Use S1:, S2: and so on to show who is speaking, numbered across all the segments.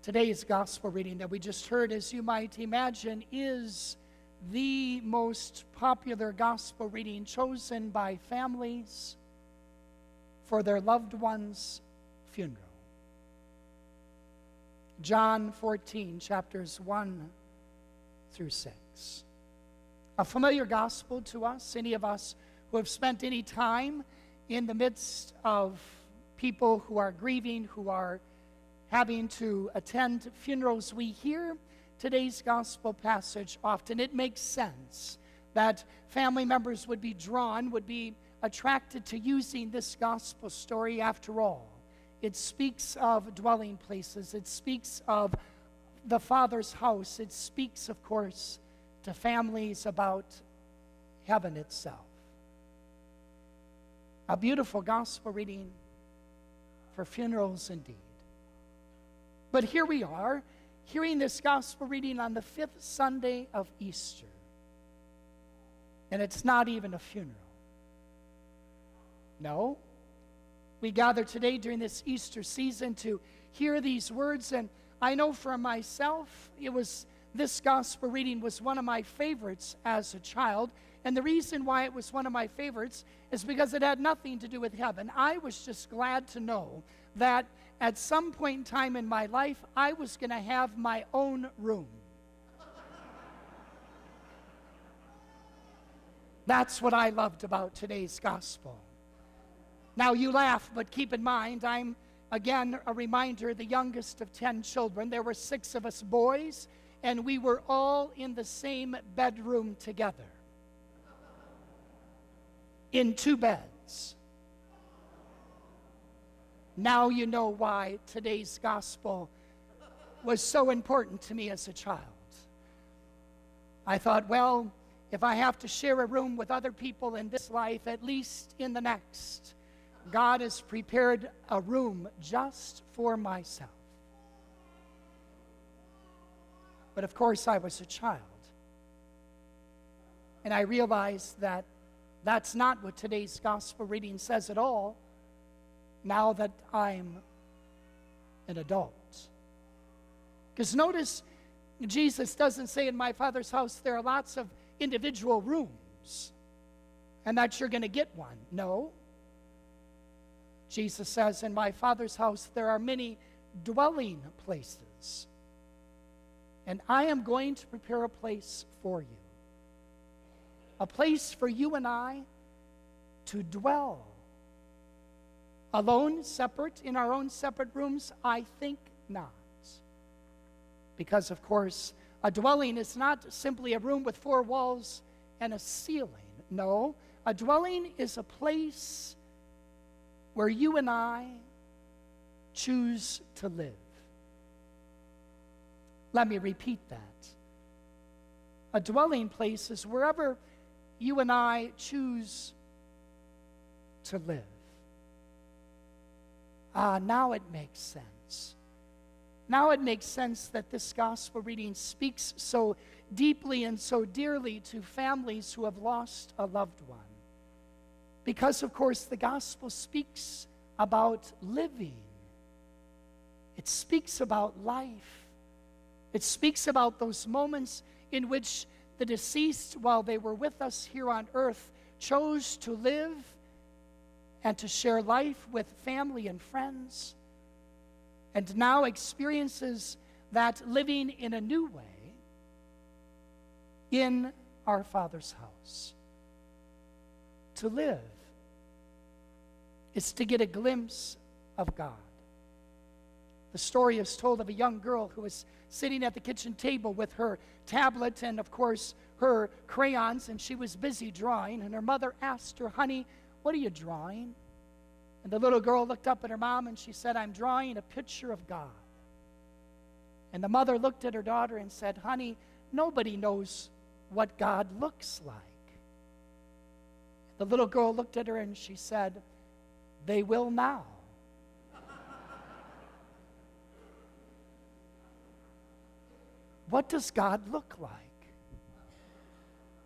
S1: Today's gospel reading that we just heard, as you might imagine, is the most popular gospel reading chosen by families for their loved one's funeral. John 14, chapters 1 through 6. A familiar gospel to us, any of us who have spent any time in the midst of people who are grieving, who are having to attend funerals. We hear today's gospel passage often. It makes sense that family members would be drawn, would be attracted to using this gospel story. After all, it speaks of dwelling places. It speaks of the Father's house. It speaks, of course, to families about heaven itself. A beautiful gospel reading for funerals indeed. But here we are, hearing this gospel reading on the 5th Sunday of Easter. And it's not even a funeral. No. We gather today during this Easter season to hear these words, and I know for myself, this gospel reading was one of my favorites as a child. And the reason why it was one of my favorites is because it had nothing to do with heaven. I was just glad to know that at some point in time in my life, I was going to have my own room. That's what I loved about today's gospel. Now you laugh, but keep in mind, I'm, again, a reminder, the youngest of 10 children. There were 6 of us boys, and we were all in the same bedroom together. In 2 beds. Now you know why today's gospel was so important to me as a child. I thought, well, if I have to share a room with other people in this life, at least in the next, God has prepared a room just for myself. But of course, I was a child. And I realized that that's not what today's gospel reading says at all, now that I'm an adult. Because notice, Jesus doesn't say in my Father's house there are lots of individual rooms and that you're going to get one. No. Jesus says in my Father's house there are many dwelling places, and I am going to prepare a place for you. A place for you and I to dwell. Alone, separate, in our own separate rooms? I think not. Because, of course, a dwelling is not simply a room with 4 walls and a ceiling. No, a dwelling is a place where you and I choose to live. Let me repeat that. A dwelling place is wherever you and I choose to live. Now it makes sense. Now it makes sense that this gospel reading speaks so deeply and so dearly to families who have lost a loved one. Because, of course, the gospel speaks about living. It speaks about life. It speaks about those moments in which the deceased, while they were with us here on earth, chose to live and to share life with family and friends, and now experiences that living in a new way in our Father's house. To live is to get a glimpse of God. The story is told of a young girl who was sitting at the kitchen table with her tablet and, of course, her crayons, and she was busy drawing, and her mother asked her, "Honey, what are you drawing?" And the little girl looked up at her mom and she said, "I'm drawing a picture of God." And the mother looked at her daughter and said, "Honey, nobody knows what God looks like." The little girl looked at her and she said, "They will now." What does God look like?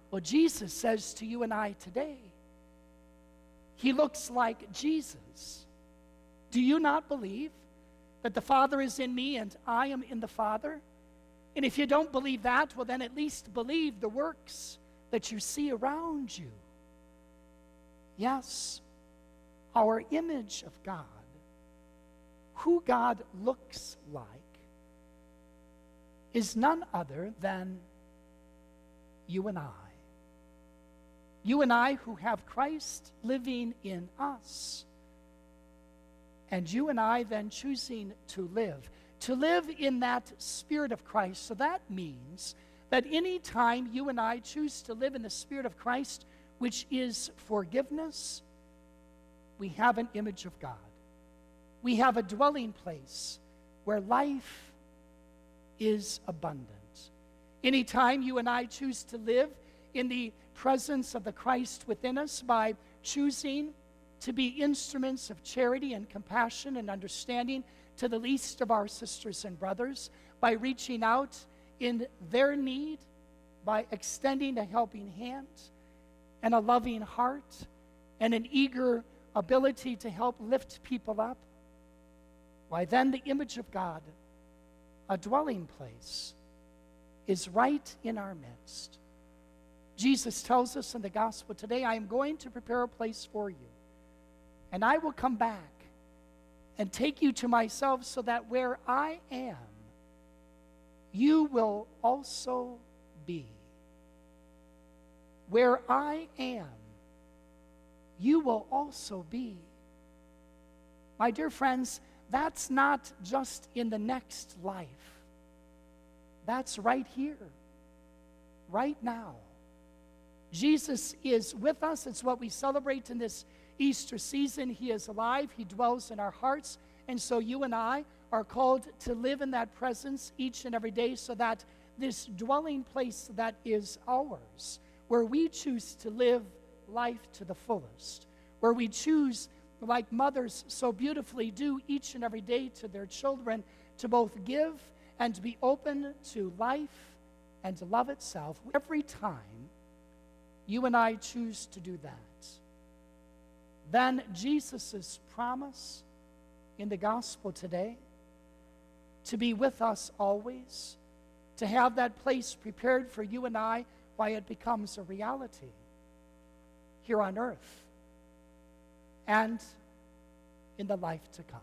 S1: Well, Jesus says to you and I today, He looks like Jesus. Do you not believe that the Father is in me and I am in the Father? And if you don't believe that, well, then at least believe the works that you see around you. Yes, our image of God, who God looks like, is none other than you and I. You and I who have Christ living in us. And you and I then choosing to live in that Spirit of Christ. So that means that any time you and I choose to live in the Spirit of Christ, which is forgiveness, we have an image of God. We have a dwelling place where life is abundant. Anytime you and I choose to live in the presence of the Christ within us by choosing to be instruments of charity and compassion and understanding to the least of our sisters and brothers, by reaching out in their need, by extending a helping hand and a loving heart and an eager ability to help lift people up, why then the image of God, a dwelling place, is right in our midst. Jesus tells us in the gospel today, I am going to prepare a place for you, and I will come back and take you to myself so that where I am, you will also be. Where I am, you will also be. My dear friends, that's not just in the next life. That's right here, right now. Jesus is with us. It's what we celebrate in this Easter season. He is alive. He dwells in our hearts. And so you and I are called to live in that presence each and every day, so that this dwelling place that is ours, where we choose to live life to the fullest, where we choose, like mothers so beautifully do each and every day to their children, to both give and to be open to life and to love itself. Every time you and I choose to do that, then Jesus' promise in the gospel today, to be with us always, to have that place prepared for you and I, why it becomes a reality here on earth and in the life to come.